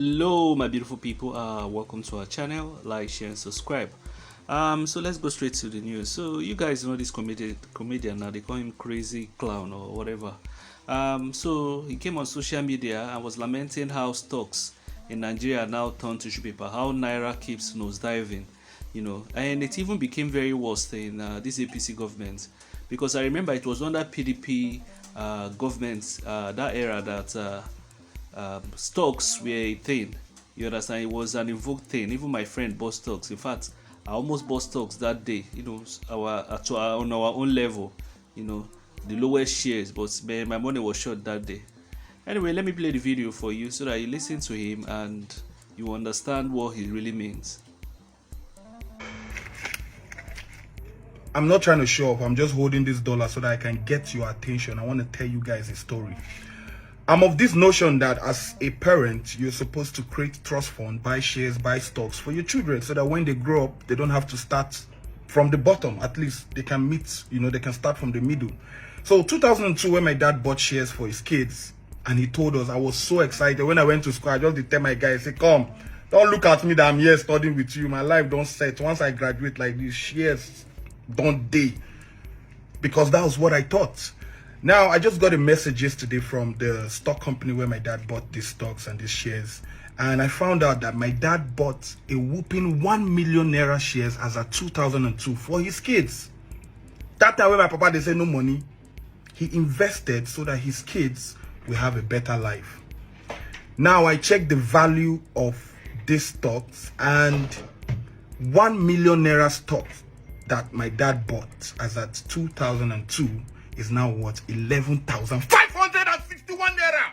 Hello my beautiful people, welcome to our channel. Like, share and subscribe. So let's go straight to the news. So you guys know this comedian now, they call him Crazy Clown or whatever. So he came on social media and was lamenting how stocks in Nigeria now turn tissue paper, how naira keeps nosediving, and it even became very worse in this APC government, because I remember it was under PDP government, that era, that stocks were a thing. You understand? It was an invoked thing. Even my friend bought stocks. In fact, I almost bought stocks that day. On our own level. The lowest shares, but man, my money was short that day. Anyway, let me play the video for you so that you listen to him and you understand what he really means. I'm not trying to show off. I'm just holding this dollar so that I can get your attention. I want to tell you guys a story. I'm of this notion that as a parent, you're supposed to create trust fund, buy shares, buy stocks for your children so that when they grow up, they don't have to start from the bottom. At least they can meet, they can start from the middle. So 2002, when my dad bought shares for his kids and he told us, I was so excited. When I went to school, I just did tell my guy, I said, come, don't look at me that I'm here studying with you. My life don't set. Once I graduate like this, shares don't day. Because that was what I thought. Now, I just got a message yesterday from the stock company where my dad bought these stocks and these shares. And I found out that my dad bought a whooping 1 million naira shares as at 2002 for his kids. That time when my papa, they say no money, he invested so that his kids will have a better life. Now, I checked the value of these stocks, and 1 million naira stocks that my dad bought as at 2002 is now worth 11,561 naira.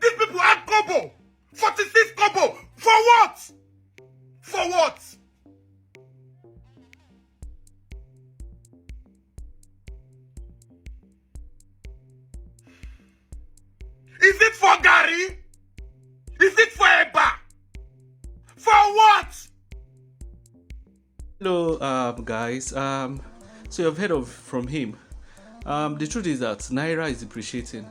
These people had kobo, 46 kobo. For what? For what? Is it for Gary? Is it for Eba? For what? Hello, guys. So you've heard from him. The truth is that naira is depreciating.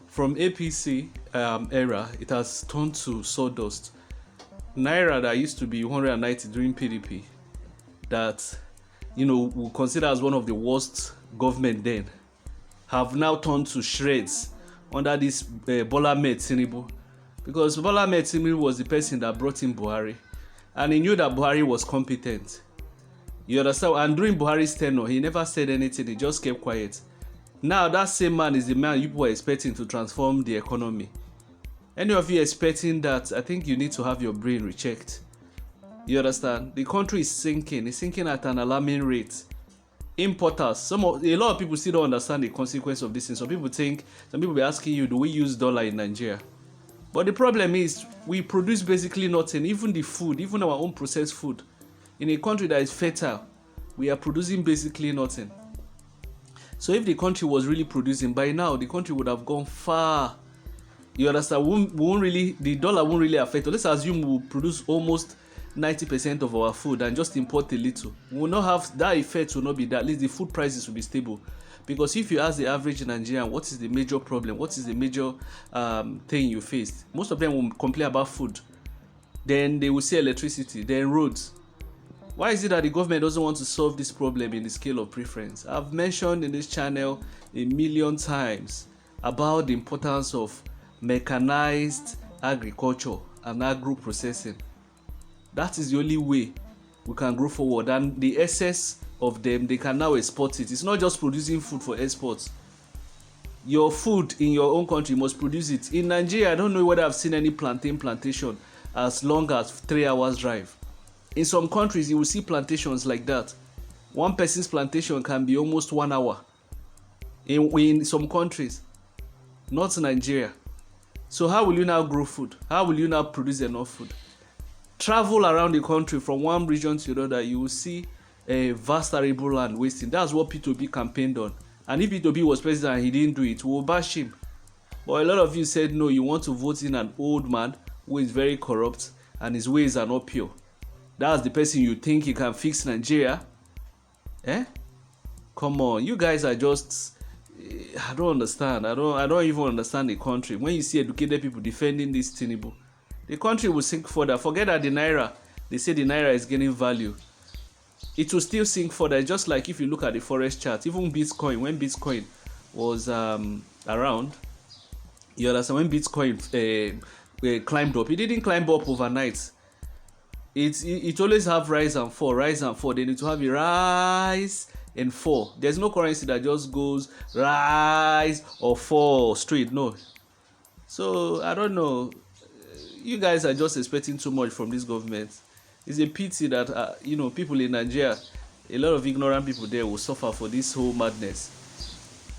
From APC era, it has turned to sawdust. Naira that used to be 190 during PDP, that we consider as one of the worst government then, have now turned to shreds under this Bola Ahmed TINUBU, because Bola Ahmed TINUBU was the person that brought in Buhari, and he knew that Buhari was competent. You understand? And during Buhari's tenure, he never said anything. He just kept quiet. Now, that same man is the man you people are expecting to transform the economy. Any of you expecting that, I think you need to have your brain rechecked. You understand? The country is sinking. It's sinking at an alarming rate. Importers, a lot of people still don't understand the consequence of this thing. Some people be asking you, do we use dollar in Nigeria? But the problem is, we produce basically nothing. Even the food, even our own processed food. In a country that is fertile, we are producing basically nothing. So if the country was really producing, by now the country would have gone far. You understand? The dollar won't really affect us. Let's assume we'll produce almost 90% of our food and just import a little. We will not have that effect. Will not be that. At least the food prices will be stable. Because if you ask the average Nigerian, what is the major problem? What is the major thing you face? Most of them will complain about food. Then they will say electricity. Then roads. Why is it that the government doesn't want to solve this problem in the scale of preference? I've mentioned in this channel a million times about the importance of mechanized agriculture and agro-processing. That is the only way we can grow forward. And the excess of them, they can now export it. It's not just producing food for exports. Your food in your own country must produce it. In Nigeria, I don't know whether I've seen any plantation as long as 3 hours drive. In some countries, you will see plantations like that. One person's plantation can be almost 1 hour. In some countries, not Nigeria. So how will you now grow food? How will you now produce enough food? Travel around the country from one region to another, you will see a vast arable land wasting. That's what P2B campaigned on. And if P2B was president and he didn't do it, we'll bash him. But a lot of you said no, you want to vote in an old man who is very corrupt and his ways are not pure. That's the person you think he can fix Nigeria? Come on, you guys are just I don't understand. I don't even understand the country. When you see educated people defending this TINUBU, the country will sink further. Forget that the naira, they say the naira is gaining value. It will still sink further. Just like if you look at the forex chart, even Bitcoin, when Bitcoin was around, you understand, when Bitcoin climbed up, it didn't climb up overnight. It always have rise and fall, rise and fall. They need to have a rise and fall. There's no currency that just goes rise or fall straight. No. So I don't know. You guys are just expecting too much from this government. It's a pity that people in Nigeria, a lot of ignorant people there will suffer for this whole madness.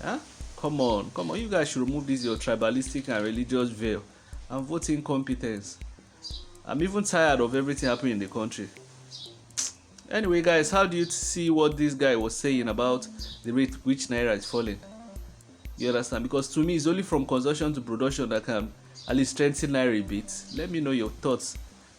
Huh? Come on. You guys should remove this your tribalistic and religious veil and vote incompetence. I'm even tired of everything happening in the country. Anyway, guys, how do you see what this guy was saying about the rate which naira is falling? You understand? Because to me, it's only from consumption to production that can at least strengthen naira a bit. Let me know your thoughts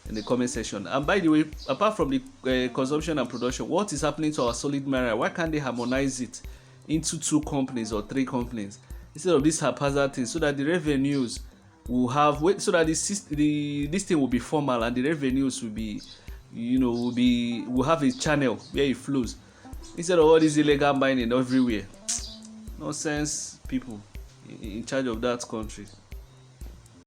in the comment section. And by the way, apart from the consumption and production, what is happening to our solid naira? Why can't they harmonize it into 2 companies or 3 companies instead of this haphazard thing, so that the revenues will have, so that this thing will be formal and the revenues will be, will have a channel where it flows, instead of all this illegal mining everywhere. Nonsense people in charge of that country.